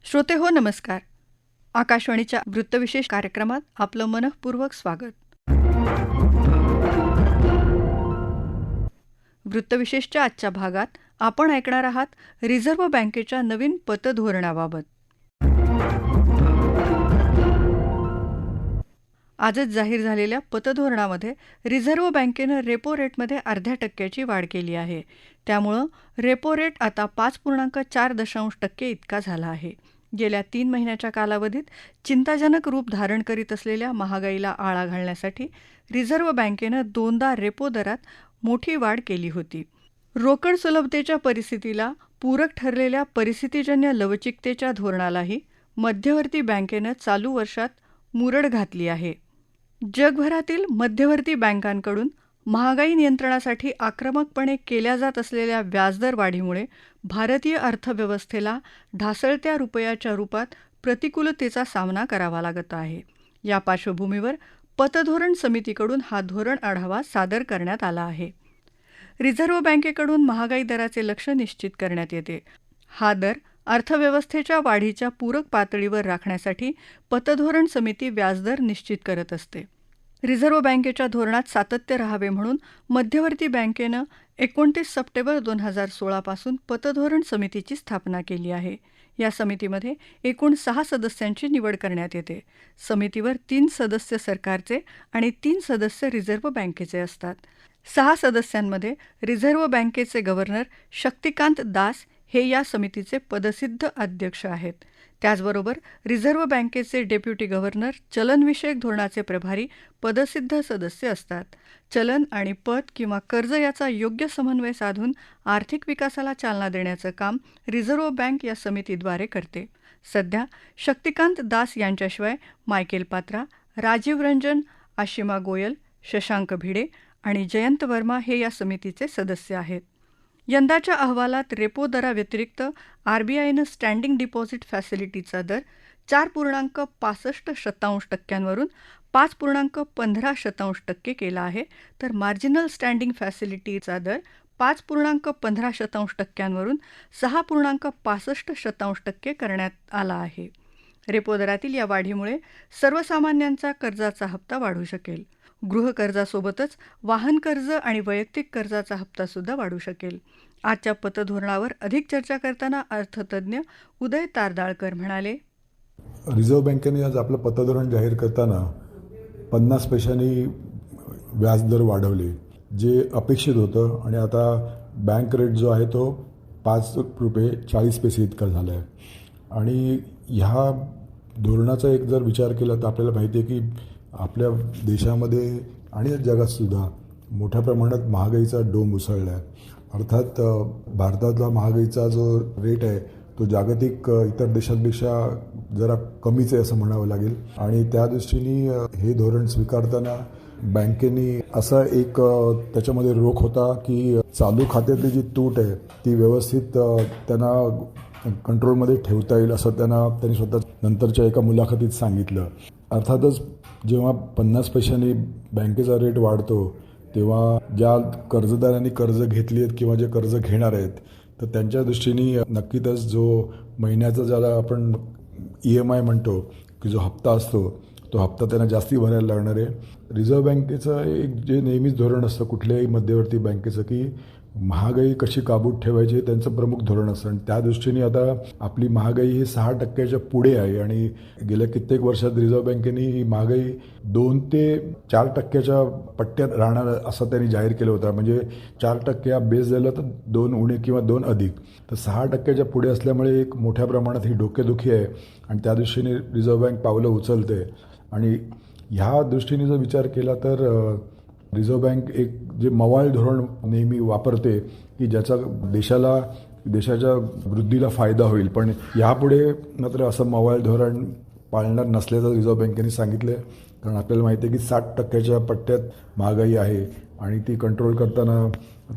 श्रोते हो नमस्कार. आकाशवाणीच्या वृत्तविशेष कार्यक्रमात आपलं मनःपूर्वक स्वागत. वृत्तविशेषच्या आजच्या भागात आपण ऐकणार आहात रिझर्व्ह बँकेच्या नवीन पतधोरणाबाबत. आजच जाहीर झालेल्या पतधोरणामध्ये रिझर्व्ह बँकेनं रेपो रेटमध्ये 0.5% वाढ केली आहे. त्यामुळं रेपो रेट आता 5.4% इतका झाला आहे. गेल्या 3 महिन्याच्या कालावधीत चिंताजनक रूप धारण करीत असलेल्या महागाईला आळा घालण्यासाठी रिझर्व्ह बँकेनं दोनदा रेपो दरात मोठी वाढ केली होती. रोकड सुलभतेच्या परिस्थितीला पूरक ठरलेल्या परिस्थितीजन्य लवचिकतेच्या धोरणालाही मध्यवर्ती बँकेनं चालू वर्षात मुरड घातली आहे. जगभरातील मध्यवर्ती बँकांकडून महागाई नियंत्रणासाठी आक्रमकपणे केल्या जात असलेल्या व्याजदर वाढीमुळे भारतीय अर्थव्यवस्थेला ढासळत्या रुपयाच्या रूपात प्रतिकूलतेचा सामना करावा लागत आहे. या पार्श्वभूमीवर पतधोरण समितीकडून हा धोरण आढावा सादर करण्यात आला आहे. रिझर्व्ह बँकेकडून महागाई दराचे लक्ष्य निश्चित करण्यात येते. हा दर अर्थव्यवस्थेच्या वाढीच्या पूरक पातळीवर राखण्यासाठी पतधोरण समिती व्याजदर निश्चित करत असते. रिझर्व्ह बँकेच्या धोरणात सातत्य राहावे म्हणून मध्यवर्ती बँकेनं 29 सप्टेंबर 2016 पासून पतधोरण समितीची स्थापना केली आहे. या समितीमध्ये एकूण 6 सदस्यांची निवड करण्यात येते. समितीवर 3 सदस्य सरकारचे आणि 3 सदस्य रिझर्व्ह बँकेचे असतात. 6 सदस्यांमध्ये रिझर्व्ह बँकेचे गव्हर्नर शक्तिकांत दास हे या समितीचे पदसिद्ध अध्यक्ष आहेत. त्याचबरोबर रिझर्व्ह बँकेचे डेप्युटी गव्हर्नर चलनविषयक धोरणाचे प्रभारी पदसिद्ध सदस्य असतात. चलन आणि पत किंवा कर्ज याचा योग्य समन्वय साधून आर्थिक विकासाला चालना देण्याचं काम रिझर्व्ह बँक या समितीद्वारे करते. सध्या शक्तिकांत दास यांच्याशिवाय मायकेल पात्रा, राजीव रंजन, आशिमा गोयल, शशांक भिडे आणि जयंत वर्मा हे या समितीचे सदस्य आहेत. यंदाच्या अहवालात रेपो दराव्यतिरिक्त आरबीआयनं स्टँडिंग डिपॉझिट फॅसिलिटीचा दर 4.65% वरून 5.15% केला आहे, तर मार्जिनल स्टँडिंग फॅसिलिटीचा दर 5.15% वरून 6.65% करण्यात आला आहे. रेपो दरातील या वाढीमुळे सर्वसामान्यांचा कर्जाचा हप्ता वाढू शकेल. गृहकर्जासोबतच वाहन कर्ज आणि वैयक्तिक कर्जाचा हप्तासुद्धा वाढू शकेल. आजच्या पतधोरणावर अधिक चर्चा करताना अर्थतज्ज्ञ उदय तारदाळकर म्हणाले, रिझर्व्ह बँकेने आज आपलं पतधोरण जाहीर करताना 50 पैशांनी व्याजदर वाढवले, जे अपेक्षित होतं. आणि आता बँक रेट जो आहे तो ₹5.40 इतका झाला आहे. आणि ह्या धोरणाचा एक जर विचार केला तर आपल्याला माहिती आहे की आपल्या देशामध्ये आणि जगातसुद्धा मोठ्या प्रमाणात महागाईचा डोंब उसळला आहे. अर्थात भारतातला महागाईचा जो रेट आहे तो जागतिक इतर देशांपेक्षा जरा कमीच आहे असं म्हणावं लागेल. आणि त्या दृष्टीने हे धोरण स्वीकारताना बँकेनी असा एक त्याच्यामध्ये रोख होता की चालू खात्यातली जी तूट आहे ती व्यवस्थित त्यांना कंट्रोलमध्ये ठेवता येईल असं त्यांनी स्वतः नंतरच्या एका मुलाखतीत सांगितलं. अर्थातच जेव्हा 50 पैशांनी बँकेचा रेट वाढतो तेव्हा ज्या कर्जदारांनी कर्ज घेतली आहेत किंवा जे कर्ज घेणार आहेत तर त्यांच्या दृष्टीने नक्कीच जो महिन्याचा ज्याला आपण EMI म्हणतो की जो हप्ता असतो तो हप्ता त्यांना जास्ती भरायला लागणार आहे. रिझर्व्ह बँकेचं एक जे नेहमीच धोरण असतं कुठल्याही मध्यवर्ती बँकेचं की महागाई कशी काबूत ठेवायची हे त्यांचं प्रमुख धोरण असतं. आणि त्या दृष्टीने आता आपली महागाई ही 6% पुढे आहे. आणि गेल्या कित्येक वर्षात रिझर्व्ह बँकेने ही महागाई 2 ते 4% पट्ट्यात राहणार असं त्यांनी जाहीर केलं होतं. म्हणजे 4% हा बेस झाला तर 2 उणे किंवा 2 अधिक, तर 6% पुढे असल्यामुळे एक मोठ्या प्रमाणात ही डोकेदुखी आहे. आणि त्या दृष्टीने रिझर्व्ह बँक पावलं उचलते. आणि ह्या दृष्टीने जर विचार केला तर रिझर्व्ह बँक एक जे मवाळ धोरण नेहमी वापरते की ज्याचा देशाच्या वृद्धीला फायदा होईल, पण यापुढे मात्र असं मवाळ धोरण पाळणार नसल्याचं रिझर्व्ह बँकेने सांगितलं आहे. कारण आपल्याला माहिती आहे की 60% पट्ट्यात महागाई आहे आणि ती कंट्रोल करताना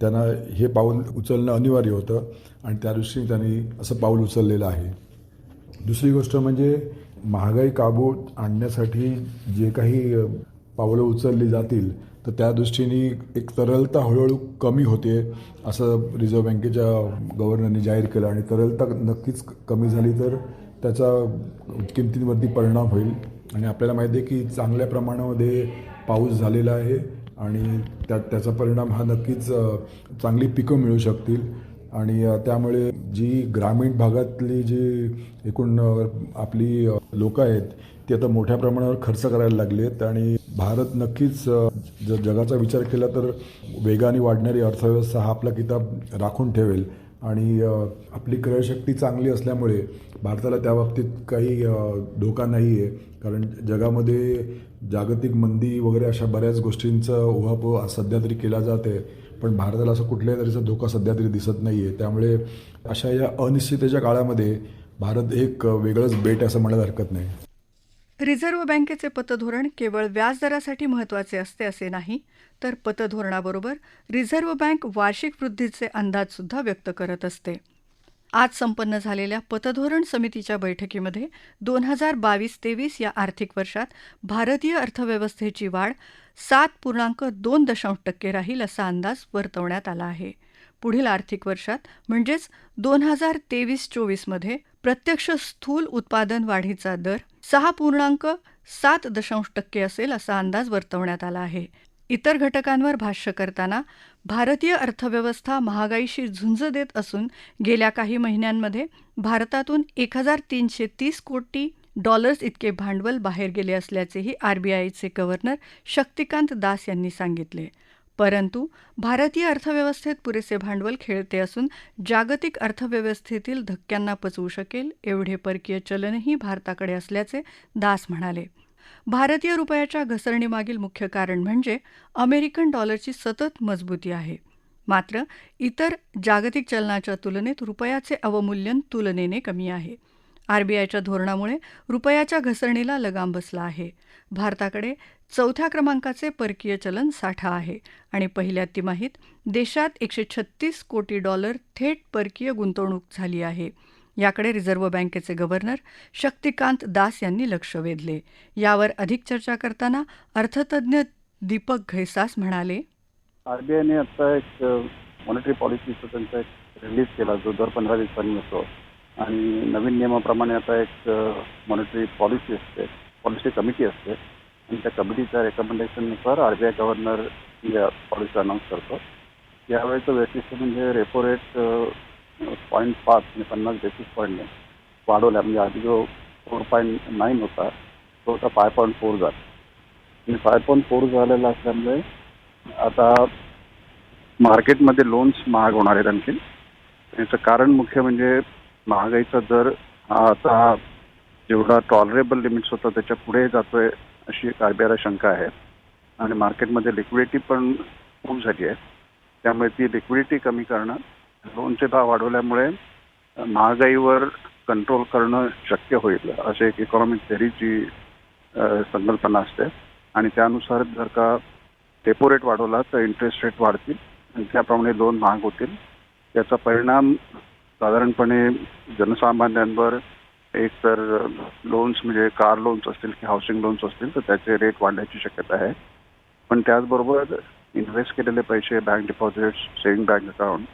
त्यांना हे पाऊल उचलणं अनिवार्य होतं. आणि त्या दृष्टीने त्यांनी असं पाऊल उचललेलं आहे. दुसरी गोष्ट म्हणजे महागाई काबूत आणण्यासाठी जे काही पावलं उचलली जातील तर त्या दृष्टीने एक तरलता हळूहळू कमी होते असं रिझर्व्ह बँकेच्या गव्हर्नरने जाहीर केलं. आणि तरलता नक्कीच कमी झाली तर त्याचा किमतींवरती परिणाम होईल. आणि आपल्याला माहिती आहे की चांगल्या प्रमाणामध्ये पाऊस झालेला आहे आणि त्याचा परिणाम हा नक्कीच चांगली पिकं मिळू शकतील. आणि त्यामुळे जी ग्रामीण भागातली जी एकूण आपली लोकं आहेत ती आता मोठ्या प्रमाणावर खर्च करायला लागली आहेत. आणि भारत नक्कीच जर जगाचा विचार केला तर वेगाने वाढणारी अर्थव्यवस्था हा आपला किताब राखून ठेवेल. आणि आपली क्रयशक्ती चांगली असल्यामुळे भारताला त्या बाबतीत काही धोका नाही आहे. कारण जगामध्ये जागतिक मंदी वगैरे अशा बऱ्याच गोष्टींचा उहापोह सध्या तरी केला जात आहे, पण भारताला असं कुठल्याही तऱ्हेचा धोका सध्या तरी दिसत नाही आहे. त्यामुळे अशा या अनिश्चिततेच्या काळामध्ये भारत एक वेगळंच बेट आहे असं म्हणायला हरकत नाही. रिझर्व्ह बँकेचे पतधोरण केवळ व्याजदरासाठी महत्त्वाचे असते असे नाही, तर पतधोरणाबरोबर रिझर्व्ह बँक वार्षिक वृद्धीचे अंदाजसुद्धा व्यक्त करत असते. आज संपन्न झालेल्या पतधोरण समितीच्या बैठकीमध्ये 2022-23 या आर्थिक वर्षात भारतीय अर्थव्यवस्थेची वाढ 7.2% राहील असा अंदाज वर्तवण्यात आला आहे. पुढील आर्थिक वर्षात म्हणजेच 2023-24 मध्ये प्रत्यक्ष स्थूल उत्पादन वाढीचा दर 6.7% असेल असा अंदाज वर्तवण्यात आला आहे. इतर घटकांवर भाष्य करताना भारतीय अर्थव्यवस्था महागाईशी झुंज देत असून गेल्या काही महिन्यांमध्ये भारतातून $1,330 कोटी इतके भांडवल बाहेर गेले असल्याचेही आरबीआयचे गव्हर्नर शक्तिकांत दास यांनी सांगितले. परंतु भारतीय अर्थव्यवस्थेत पुरेसे भांडवल खेळते असून जागतिक अर्थव्यवस्थेतील धक्क्यांना पचवू शकेल एवढे परकीय चलनही भारताकडे असल्याचे दास म्हणाले. भारतीय रुपयाच्या घसरणीमागील मुख्य कारण म्हणजे अमेरिकन डॉलरची सतत मजबूती आहे. मात्र इतर जागतिक चलनाच्या तुलनेत रुपयाचे अवमूल्यन तुलनेने कमी आहे. आरबीआयच्या धोरणामुळे रुपयाच्या घसरणीला लगाम बसला आहे. भारताकडे 4थ्या क्रमांकाचे परकीय चलन साठा आहे आणि पहिल्या तिमाहीत देशात $136 कोटी थेट परकीय गुंतवणूक झाली आहे. याकडे रिझर्व्ह बँकेचे गव्हर्नर शक्तिकांत दास यांनी लक्ष वेधले. यावर अधिक चर्चा करताना अर्थतज्ज्ञ दीपक घैसास म्हणाले, आरबीआयने आता एक मॉनिटरी पॉलिसीचा त्यांचा एक रिलीज केला जो दर 15 दिवसांनी येतो आणि नवीन नियमाप्रमाणे आता एक मॉनिटरी पॉलिसी असते, पॉलिसी कमिटी असते आणि त्या कमिटीच्या रेकमेंडेशननुसार आरबीआय गव्हर्नर या पॉलिसी अनाऊन्स करतो. यावेळेचं वैशिष्ट्य म्हणजे रेपो रेट 0.5 आणि 50 बेसिस पॉईंटने वाढवला. म्हणजे आधी जो 4.9 होता तो आता 5.4 झाला आणि 5.4 झालेला असल्यामुळे आता मार्केटमध्ये लोन्स महाग होणार आहेत. आणखी याचं कारण मुख्य म्हणजे महागाईचा दर हा आता जेवढा टॉलरेबल लिमिट्स होता त्याच्या पुढे जातोय अशी एक आरबीआयला शंका आहे आणि मार्केटमध्ये लिक्विडिटी पण खूप झाली आहे. त्यामुळे ती लिक्विडिटी कमी करणं, लोनचे भाव वाढवल्यामुळे महागाईवर कंट्रोल करणं शक्य होईल असे एक इकॉनॉमिक थेअरीची संकल्पना असते आणि त्यानुसार जर का रेपो रेट वाढवला तर इंटरेस्ट रेट वाढतील आणि त्याप्रमाणे लोन महाग होतील. याचा परिणाम साधारणपणे जनसामान्यांवर एक तर लोन्स म्हणजे कार लोन्स असतील की हाऊसिंग लोन्स असतील तर त्याचे रेट वाढण्याची शक्यता आहे. पण त्याचबरोबर इन्व्हेस्ट केलेले पैसे, bank deposits, saving bank account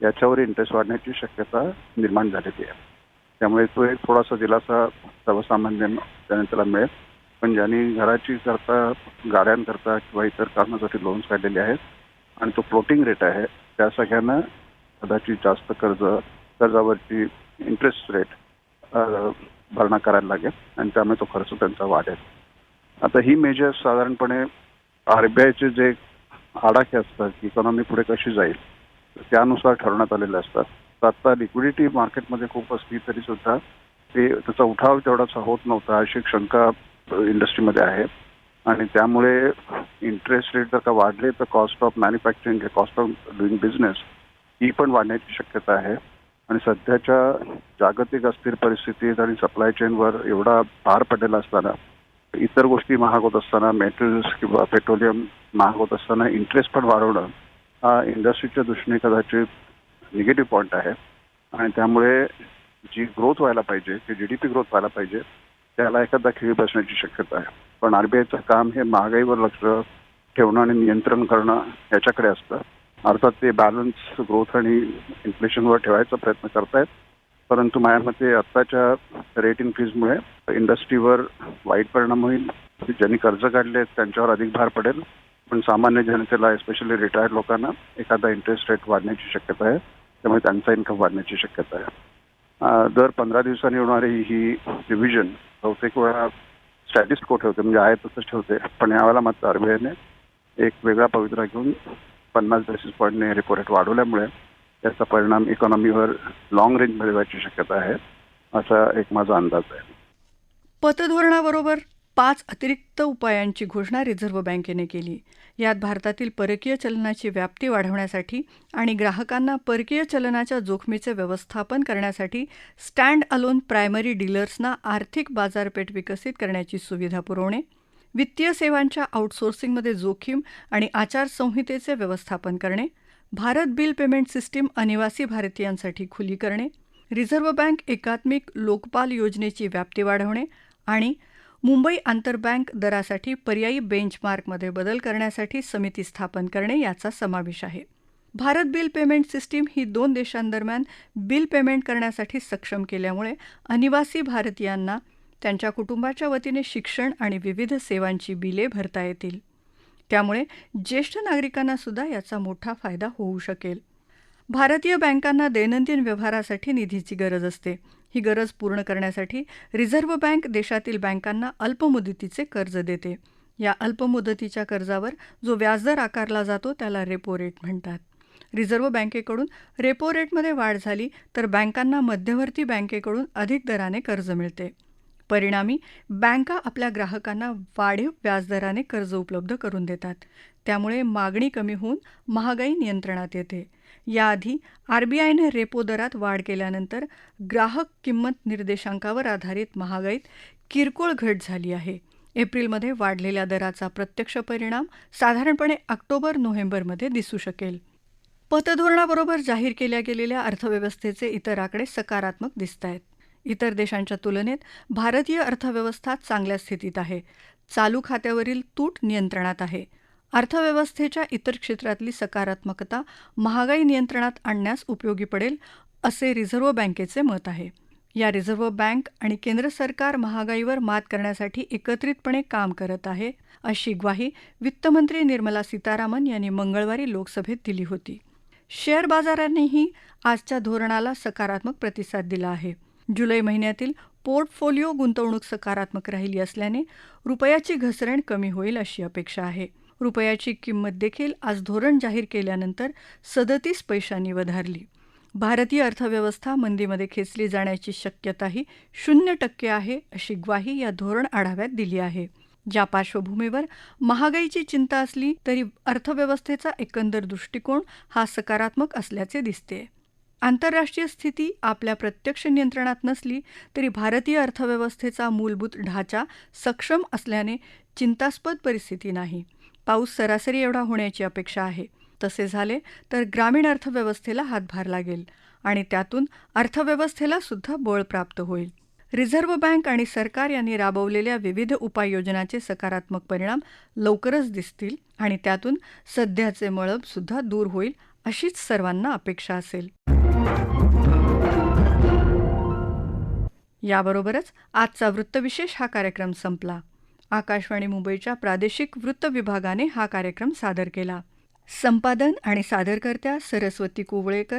याच्यावर इंटरेस्ट वाढण्याची शक्यता निर्माण झालेली आहे. त्यामुळे तो एक थोडासा दिलासा सर्वसामान्य जनतेला मिळेल. पण ज्यांनी घराची करता, गाड्यांकरता किंवा इतर कारणासाठी लोन्स काढलेले आहेत आणि तो फ्लोटिंग रेट आहे त्या सगळ्यांना कदाचित जास्त कर्जावरची इंटरेस्ट रेट भरणा करायला लागेल आणि त्यामुळे तो खर्च त्यांचा वाढेल. आता ही मेजर्स साधारणपणे आरबीआयचे जे आडाखे असतात की इकॉनॉमी पुढे कशी जाईल त्यानुसार ठरवण्यात आलेले असतात. तर आता लिक्विडिटी मार्केटमध्ये खूप असली तरी सुद्धा ते त्याचा उठाव तेवढासा होत नव्हता अशी एक शंका इंडस्ट्रीमध्ये आहे आणि त्यामुळे इंटरेस्ट रेट जर का वाढले तर cost of manufacturing, cost of doing business ही पण वाढण्याची शक्यता आहे. आणि सध्याच्या जागतिक अस्थिर परिस्थितीत आणि सप्लाय चेनवर एवढा भार पडलेला असताना, इतर गोष्टी महाग होत असताना, मेटल्स किंवा पेट्रोलियम महाग होत असताना इंटरेस्ट पण वाढवणं हा इंडस्ट्रीच्या दृष्टीने कदाचित निगेटिव्ह पॉईंट आहे आणि त्यामुळे जी ग्रोथ व्हायला पाहिजे, की जीडीपी ग्रोथ व्हायला पाहिजे त्याला एखादा खीळ बसण्याची शक्यता आहे. पण आरबीआयचं काम हे महागाईवर लक्ष ठेवणं आणि नियंत्रण करणं याच्याकडे असतं. अर्थात ते बॅलन्स ग्रोथ आणि इन्फ्लेशनवर ठेवायचा प्रयत्न करतायत परंतु माझ्या मते आत्ताच्या रेट इन्क्रीजमुळे इंडस्ट्रीवर वाईट परिणाम होईल. ज्यांनी कर्ज काढले आहेत त्यांच्यावर अधिक भार पडेल, पण सामान्य जनतेला एस्पेशली रिटायर्ड लोकांना एखादा इंटरेस्ट रेट वाढण्याची शक्यता आहे. त्यामुळे त्यांचा इन्कम वाढण्याची शक्यता आहे. दर 15 दिवसांनी होणारी ही रिव्हिजन बहुतेक वेळा स्टॅटिस्ट को ठेवते, म्हणजे आहे तसंच ठेवते. पण यावेळेला मात्र आरबीआयने एक वेगळा पवित्रा घेऊन 50 बेसिस पॉईंटने रेपो रेट वाढवल्यामुळे त्याचा परिणाम इकॉनॉमीवर लॉंग रेंजमध्ये व्हायची शक्यता आहे, असा एक माझा अंदाज आहे. पतधोरणाबरोबर 5 अतिरिक्त उपायांची घोषणा रिझर्व्ह बँकेने केली. यात भारतातील परकीय चलनाची व्याप्ती वाढवण्यासाठी आणि ग्राहकांना परकीय चलनाच्या जोखमीचे व्यवस्थापन करण्यासाठी स्टँड अलोन प्रायमरी डीलर्सना आर्थिक बाजारपेठ विकसित करण्याची सुविधा पुरवणे, वित्तीय सेवांच्या आउटसोर्सिंगमध्ये जोखीम आणि आचारसंहितेचे व्यवस्थापन करणे, भारत बिल पेमेंट सिस्टीम अनिवासी भारतीयांसाठी खुली करणे, रिझर्व्ह बँक एकात्मिक लोकपाल योजनेची व्याप्ती वाढवणे आणि मुंबई आंतरबँक दरासाठी पर्यायी बेंचमार्कमध्ये बदल करण्यासाठी समिती स्थापन करणे याचा समावेश आहे. भारत बिल पेमेंट सिस्टीम ही 2 देशांदरम्यान बिल पेमेंट करण्यासाठी सक्षम केल्यामुळे अनिवासी भारतीयांना त्यांच्या कुटुंबाच्या वतीने शिक्षण आणि विविध सेवांची बिले भरता येतील. त्यामुळे ज्येष्ठ नागरिकांना सुद्धा याचा मोठा फायदा होऊ शकेल. भारतीय बँकांना दैनंदिन व्यवहारासाठी निधीची गरज असते. ही गरज पूर्ण करण्यासाठी रिझर्व्ह बँक देशातील बँकांना अल्पमुदतीचे कर्ज देते. या अल्पमुदतीच्या कर्जावर जो व्याजदर आकारला जातो त्याला रेपो रेट म्हणतात. रिझर्व्ह बँकेकडून रेपो रेटमध्ये वाढ झाली तर बँकांना मध्यवर्ती बँकेकडून अधिक दराने कर्ज मिळते. परिणामी बँका आपल्या ग्राहकांना वाढीव व्याजदराने कर्ज उपलब्ध करून देतात. त्यामुळे मागणी कमी होऊन महागाई नियंत्रणात येते. याआधी आरबीआयने रेपो दरात वाढ केल्यानंतर ग्राहक किंमत निर्देशांकावर आधारित महागाईत किरकोळ घट झाली आहे. एप्रिलमध्ये वाढलेल्या दराचा प्रत्यक्ष परिणाम साधारणपणे ऑक्टोबर-नोव्हेंबरमध्ये दिसू शकेल. पतधोरणाबरोबर जाहीर केल्या गेलेल्या अर्थव्यवस्थेचे इतर आकडे सकारात्मक दिसतायत. इतर देशांच्या तुलनेत भारतीय अर्थव्यवस्था चांगल्या स्थितीत आहे. चालू खात्यावरील तूट नियंत्रणात आहे. अर्थव्यवस्थेच्या इतर क्षेत्रातली सकारात्मकता महागाई नियंत्रणात आणण्यास उपयोगी पडेल, असे रिझर्व्ह बँकेचे मत आहे. या रिझर्व्ह बँक आणि केंद्र सरकार महागाईवर मात करण्यासाठी एकत्रितपणे काम करत आहे, अशी ग्वाही वित्तमंत्री निर्मला सीतारामन यांनी मंगळवारी लोकसभेत दिली होती. शेअर बाजारांनीही आजच्या धोरणाला सकारात्मक प्रतिसाद दिला आहे. जुलै महिन्यातील पोर्टफोलिओ गुंतवणूक सकारात्मक राहिली असल्याने रुपयाची घसरण कमी होईल अशी अपेक्षा आहे. रुपयाची किंमत देखील आज धोरण जाहीर केल्यानंतर 37 पैशांनी वधारली. भारतीय अर्थव्यवस्था मंदीमध्ये खेचली जाण्याची शक्यताही 0% आहे, अशी ग्वाही या धोरण आढाव्यात दिली आहे. ज्या पार्श्वभूमीवर महागाईची चिंता असली तरी अर्थव्यवस्थेचा एकंदर दृष्टिकोन हा सकारात्मक असल्याचे दिसते. आंतरराष्ट्रीय स्थिती आपल्या प्रत्यक्ष नियंत्रणात नसली तरी भारतीय अर्थव्यवस्थेचा मूलभूत ढाचा सक्षम असल्याने चिंतास्पद परिस्थिती नाही. पाऊस सरासरी एवढा होण्याची अपेक्षा आहे. तसे झाले तर ग्रामीण अर्थव्यवस्थेला हातभार लागेल आणि त्यातून अर्थव्यवस्थेला सुद्धा बळ प्राप्त होईल. रिझर्व्ह बँक आणि सरकार यांनी राबवलेल्या विविध उपाययोजनांचे सकारात्मक परिणाम लवकरच दिसतील आणि त्यातून सध्याचे मळब सुद्धा दूर होईल, अशीच सर्वांना अपेक्षा असेल. याबरोबरच आजचा वृत्तविशेष हा कार्यक्रम संपला. आकाशवाणी मुंबईच्या प्रादेशिक वृत्त विभागाने हा कार्यक्रम सादर केला. संपादन आणि सादरकर्त्या सरस्वती कुवळेकर,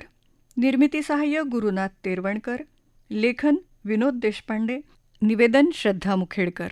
निर्मिती सहाय्य गुरुनाथ तेरवणकर, लेखन विनोद देशपांडे, निवेदन श्रद्धा मुखेडकर.